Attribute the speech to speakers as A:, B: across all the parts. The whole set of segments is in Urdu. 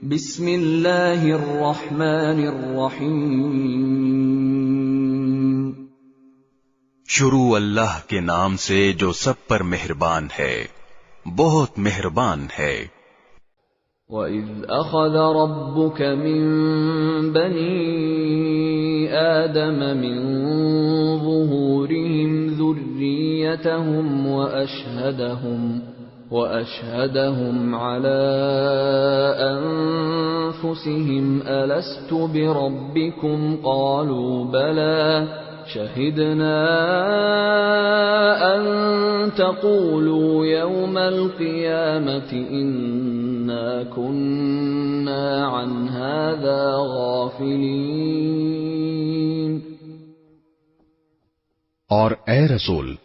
A: بسم اللہ الرحمن الرحیم
B: شروع اللہ کے نام سے جو سب پر مہربان ہے، بہت مہربان ہے۔
A: وَإِذْ أَخَذَ رَبُّكَ مِن بَنِي آدَمَ مِن ظُهُورِهِمْ ذُرِّيَّتَهُمْ وَأَشْهَدَهُمْ عَلَىٰ أَنفُسِهِمْ أَلَسْتُ بِرَبِّكُمْ قَالُوا بَلَىٰ شَهِدْنَا أَن تَقُولُوا يَوْمَ الْقِيَامَةِ إِنَّا كُنَّا عَنْ هَٰذَا غَافِلِينَ۔
C: اور اے رسول،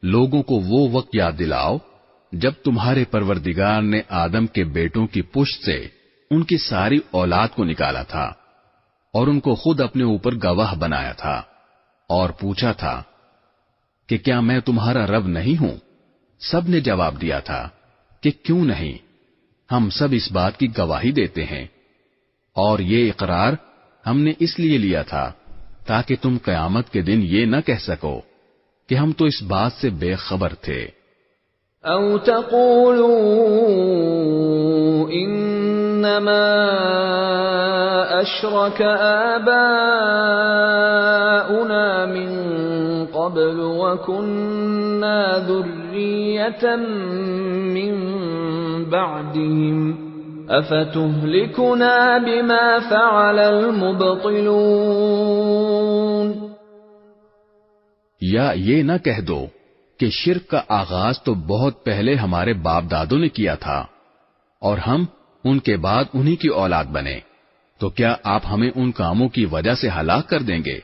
C: لوگوں کو وہ وقت یاد دلاؤ جب تمہارے پروردگار نے آدم کے بیٹوں کی پشت سے ان کی ساری اولاد کو نکالا تھا اور ان کو خود اپنے اوپر گواہ بنایا تھا اور پوچھا تھا کہ کیا میں تمہارا رب نہیں ہوں؟ سب نے جواب دیا تھا کہ کیوں نہیں، ہم سب اس بات کی گواہی دیتے ہیں، اور یہ اقرار ہم نے اس لیے لیا تھا تاکہ تم قیامت کے دن یہ نہ کہہ سکو کہ ہم تو اس بات سے بے خبر تھے۔
A: او تقولوا انما اشرك آباؤنا من قبل وكنا ذرية من بعدهم افتهلكنا بما فعل المبطلون۔
C: یا یہ نہ کہہ دو کہ شرک کا آغاز تو بہت پہلے ہمارے باپ دادوں نے کیا تھا اور ہم ان کے بعد انہی کی اولاد بنے، تو کیا آپ ہمیں ان کاموں کی وجہ سے ہلاک کر دیں گے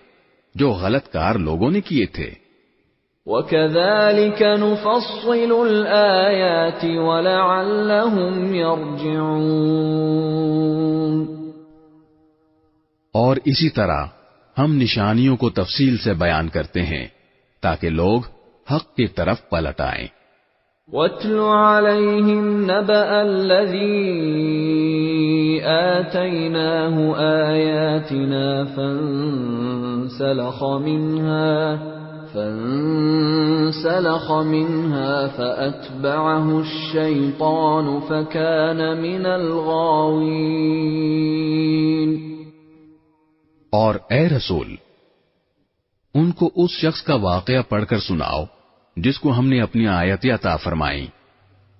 C: جو غلط کار لوگوں نے کیے تھے؟
A: وَكَذَلِكَ نُفَصِّلُ الْآيَاتِ وَلَعَلَّهُمْ يَرْجِعُونَ۔
C: اور اسی طرح ہم نشانیوں کو تفصیل سے بیان کرتے ہیں تاکہ لوگ حق کی طرف پلٹ آئیں۔
A: وَاتْلُ عَلَيْهِمْ نَبَأَ الَّذِي آتَيْنَاهُ آيَاتِنَا فَانسَلَخَ مِنْهَا فَأَتْبَعَهُ الشَّيْطَانُ فَكَانَ مِنَ الْغَاوِينَ۔
C: اور اے رسول، ان کو اس شخص کا واقعہ پڑھ کر سناؤ جس کو ہم نے اپنی آیتیں عطا فرمائیں،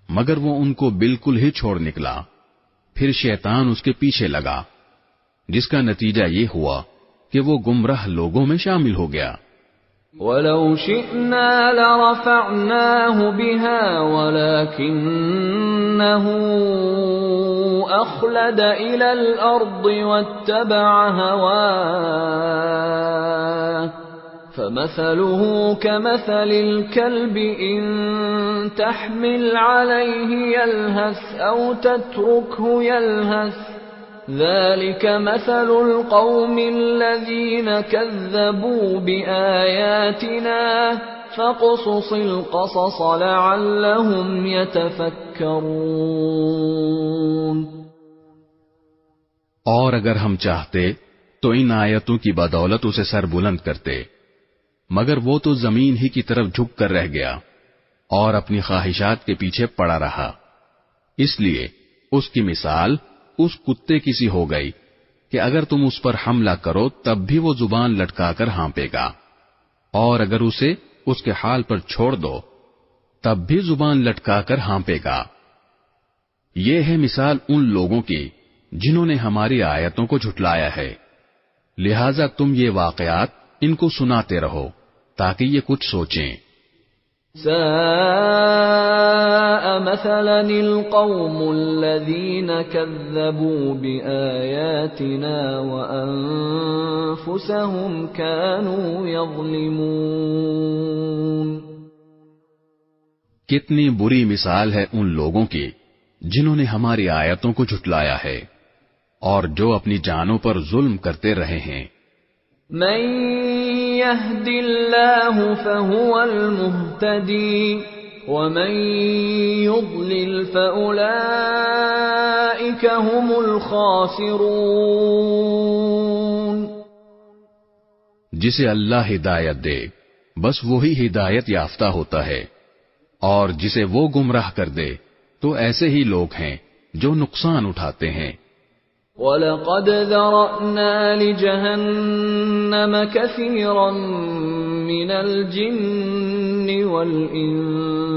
C: مگر وہ ان کو بالکل ہی چھوڑ نکلا، پھر شیطان اس کے پیچھے لگا، جس کا نتیجہ یہ ہوا کہ وہ گمراہ لوگوں میں شامل ہو گیا۔
A: وَلَوْ شِئْنَا لَرَفَعْنَاهُ بِهَا وَلَكِنَّهُ أَخْلَدَ إِلَى الْأَرْضِ وَاتَّبَعَ هَوَاهُ فَمَثَلُهُ كَمَثَلِ الْكَلْبِ إِن تَحْمِلْ عَلَيْهِ يَلْهَثْ أَوْ تَتْرُكْهُ يَلْهَث ذَلِكَ مَثَلُ الْقَوْمِ الَّذِينَ كَذَّبُوا بِآيَاتِنَا فَاقْصُصِ الْقَصَصَ لَعَلَّهُمْ يَتَفَكَّرُونَ۔
C: اور اگر ہم چاہتے تو ان آیتوں کی بدولت اسے سر بلند کرتے، مگر وہ تو زمین ہی کی طرف جھک کر رہ گیا اور اپنی خواہشات کے پیچھے پڑا رہا، اس لیے اس کی مثال اس کتے کی سی ہو گئی کہ اگر تم اس پر حملہ کرو تب بھی وہ زبان لٹکا کر ہانپے گا، اور اگر اسے اس کے حال پر چھوڑ دو تب بھی زبان لٹکا کر ہانپے گا۔ یہ ہے مثال ان لوگوں کی جنہوں نے ہماری آیتوں کو جھٹلایا ہے، لہذا تم یہ واقعات ان کو سناتے رہو تاکہ یہ کچھ سوچیں۔
A: ساء مثلا القوم الذين كذبوا بآياتنا وأنفسهم كانوا يظلمون۔
C: کتنی بری مثال ہے ان لوگوں کی جنہوں نے ہماری آیتوں کو جھٹلایا ہے اور جو اپنی جانوں پر ظلم کرتے رہے ہیں۔
A: من يهد الله فهو المهتدي ومن يضلل فأولئك هم الخاسرون.
C: جسے اللہ ہدایت دے بس وہی ہدایت یافتہ ہوتا ہے، اور جسے وہ گمراہ کر دے تو ایسے ہی لوگ ہیں جو نقصان اٹھاتے ہیں.
A: وَلَقَدْ ذَرَأْنَا لِجَهَنَّمَ كَثِيرًا مِنَ الْجِنِّ وَالْإِنسِ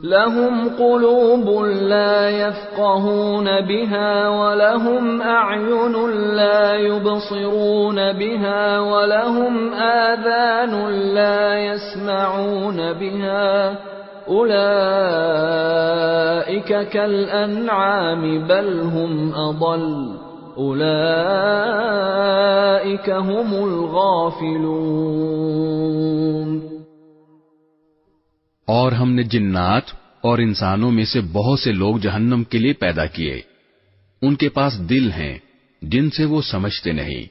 A: لَهُمْ قُلُوبٌ لَا يَفْقَهُونَ بِهَا وَلَهُمْ أَعْيُنٌ لَا يُبْصِرُونَ بِهَا وَلَهُمْ آذَانٌ لَا يَسْمَعُونَ بِهَا أُولَئِكَ كَالْأَنْعَامِ بَلْ هُمْ أَضَلُّ أُولَئِكَ هُمُ الْغَافِلُونَ.
C: اور ہم نے جنات اور انسانوں میں سے بہت سے لوگ جہنم کے لیے پیدا کیے. ان کے پاس دل ہیں جن سے وہ سمجھتے نہیں،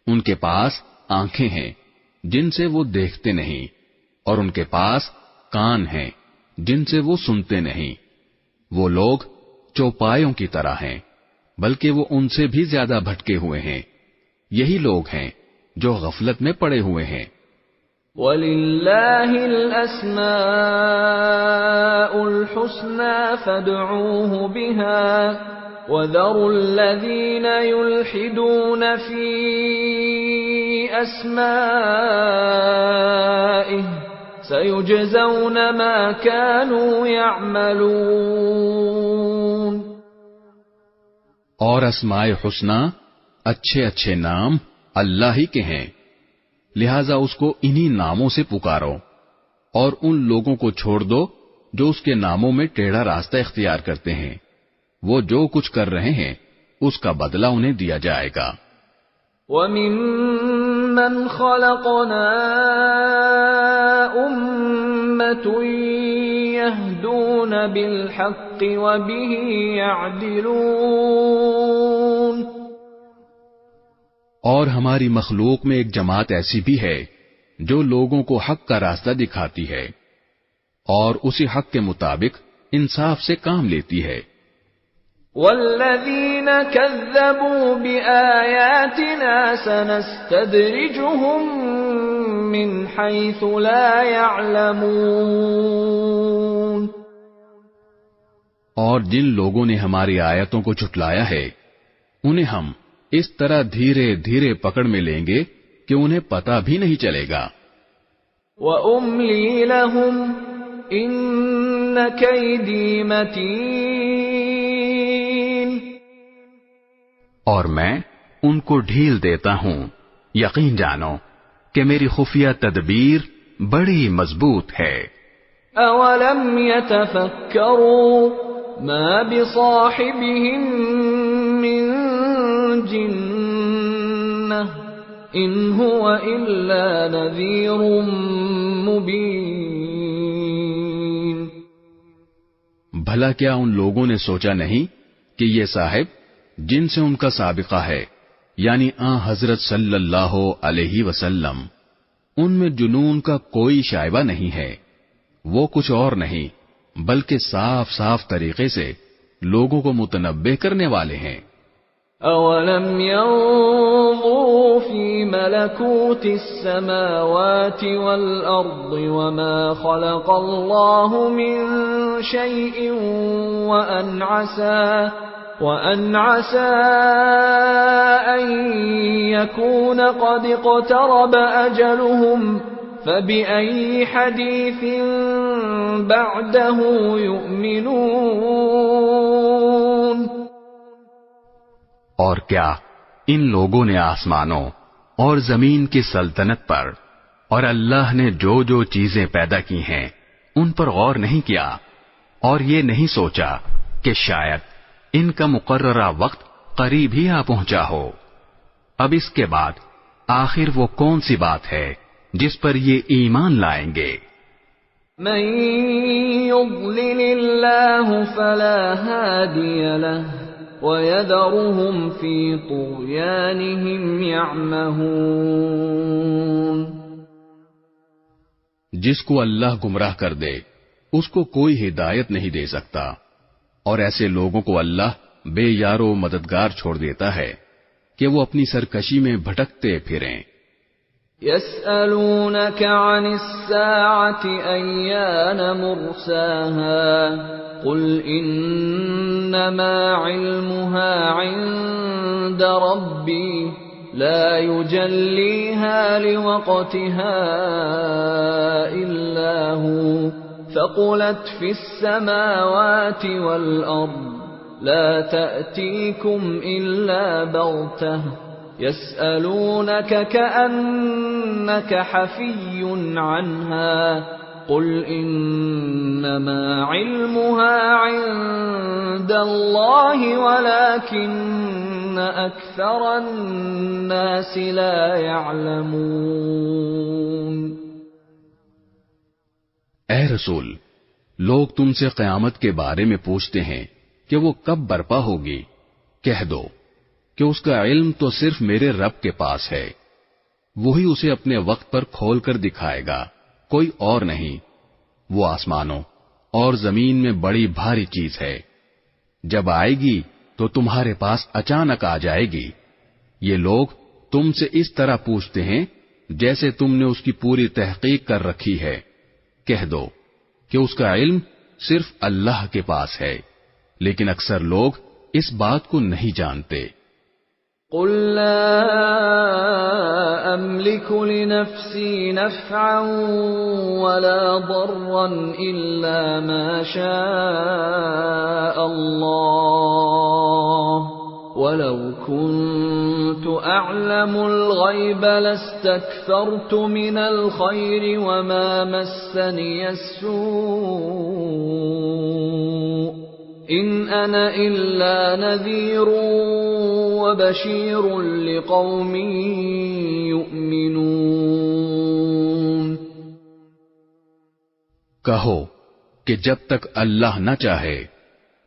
C: ان کے پاس آنکھیں ہیں جن سے وہ دیکھتے نہیں، اور ان کے پاس کان ہیں جن سے وہ سنتے نہیں. وہ لوگ چوپایوں کی طرح ہیں، بلکہ وہ ان سے بھی زیادہ بھٹکے ہوئے ہیں. یہی لوگ ہیں جو غفلت میں پڑے ہوئے ہیں.
A: وَلِلَّهِ الْأَسْمَاءُ الْحُسْنَى فَادْعُوهُ بِهَا وَذَرُوا الَّذِينَ يُلْحِدُونَ فِي أَسْمَائِهِ سَيُجْزَوْنَ مَا كَانُوا يَعْمَلُونَ.
C: اور اسماء حسنہ اچھے اچھے نام اللہ ہی کے ہیں، لہذا اس کو انہی ناموں سے پکارو، اور ان لوگوں کو چھوڑ دو جو اس کے ناموں میں ٹیڑھا راستہ اختیار کرتے ہیں. وہ جو کچھ کر رہے ہیں اس کا بدلہ انہیں دیا جائے گا.
A: وَمِمَّنْ خَلَقْنَا أُمَّةٌ يَهْدُونَ بِالْحَقِّ وَبِهِ يَعْدِلُونَ.
C: اور ہماری مخلوق میں ایک جماعت ایسی بھی ہے جو لوگوں کو حق کا راستہ دکھاتی ہے اور اسی حق کے مطابق انصاف سے کام لیتی ہے.
A: وَالَّذِينَ كَذَّبُوا بِآيَاتِنَا سَنَسْتَدْرِجُهُم مِّنْ حَيْثُ لَا يَعْلَمُونَ.
C: اور جن لوگوں نے ہماری آیتوں کو جھٹلایا ہے انہیں ہم اس طرح دھیرے دھیرے پکڑ میں لیں گے کہ انہیں پتہ بھی نہیں چلے گا.
A: وَأُمْلِي لَهُمْ إِنَّ كَيْدِي مَتِينٌ.
C: اور میں ان کو ڈھیل دیتا ہوں، یقین جانو کہ میری خفیہ تدبیر بڑی مضبوط ہے.
A: أَوَلَمْ يَتَفَكَّرُوا مَا بِصَاحِبِهِم مِّن جِنَّةٍ إِنْ هُوَ إِلَّا نَذِيرٌ مُبِينٌ.
C: بھلا کیا ان لوگوں نے سوچا نہیں کہ یہ صاحب جن سے ان کا سابقہ ہے، یعنی آن حضرت صلی اللہ علیہ وسلم، ان میں جنون کا کوئی شائبہ نہیں ہے. وہ کچھ اور نہیں بلکہ صاف صاف طریقے سے لوگوں کو متنبہ کرنے والے ہیں.
A: أَوَلَمْ يَنظُرُوا فِي مَلَكُوتِ السَّمَاوَاتِ وَالْأَرْضِ وَمَا خَلَقَ اللَّهُ مِن شَيْءٍ وَأَنْ عَسَىٰ أَن يَكُونَ قَدِ اقْتَرَبَ أَجَلُهُمْ فَبِأَيِّ حَدِيثٍ بَعْدَهُ يُؤْمِنُونَ.
C: اور کیا ان لوگوں نے آسمانوں اور زمین کی سلطنت پر اور اللہ نے جو جو چیزیں پیدا کی ہیں ان پر غور نہیں کیا اور یہ نہیں سوچا کہ شاید ان کا مقررہ وقت قریب ہی آ پہنچا ہو. اب اس کے بعد آخر وہ کون سی بات ہے جس پر یہ ایمان لائیں گے؟
A: من يضلل الله فلا هادي له وَيَذَرُهُمْ فِي طُغْيَانِهِمْ يَعْمَهُونَ.
C: جس کو اللہ گمراہ کر دے اس کو کوئی ہدایت نہیں دے سکتا، اور ایسے لوگوں کو اللہ بے یارو مددگار چھوڑ دیتا ہے کہ وہ اپنی سرکشی میں بھٹکتے پھریں۔
A: يسألونك عن الساعة أيان مرساها قل إنما علمها عند ربي لا يجليها لوقتها إلا هو ثقلت في السماوات والأرض لا تأتيكم إلا بغتة يسألونك كأنك حفي عنها قل إنما علمها عند الله ولكن أكثر الناس لا يعلمون۔
C: اے رسول، لوگ تم سے قیامت کے بارے میں پوچھتے ہیں کہ وہ کب برپا ہوگی، کہہ دو کہ اس کا علم تو صرف میرے رب کے پاس ہے، وہی اسے اپنے وقت پر کھول کر دکھائے گا، کوئی اور نہیں۔ وہ آسمانوں اور زمین میں بڑی بھاری چیز ہے، جب آئے گی تو تمہارے پاس اچانک آ جائے گی۔ یہ لوگ تم سے اس طرح پوچھتے ہیں جیسے تم نے اس کی پوری تحقیق کر رکھی ہے، کہہ دو کہ اس کا علم صرف اللہ کے پاس ہے، لیکن اکثر لوگ اس بات کو نہیں جانتے۔
A: قل لا أملك لنفسي نفعا ولا ضرا إلا ما شاء الله ولو كنت أعلم الغيب لاستكثرت من الخير وما مسني السوء إن أنا إلا نذير وبشير لقوم يؤمنون۔
C: کہو کہ جب تک اللہ نہ چاہے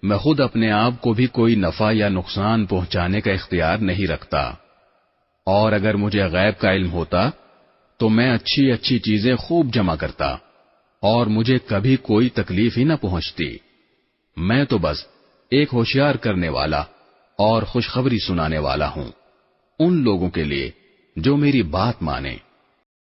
C: میں خود اپنے آپ کو بھی کوئی نفع یا نقصان پہنچانے کا اختیار نہیں رکھتا، اور اگر مجھے غیب کا علم ہوتا تو میں اچھی اچھی چیزیں خوب جمع کرتا اور مجھے کبھی کوئی تکلیف ہی نہ پہنچتی۔ میں تو بس ایک ہوشیار کرنے والا اور خوشخبری سنانے والا ہوں ان لوگوں کے لیے جو میری بات مانیں۔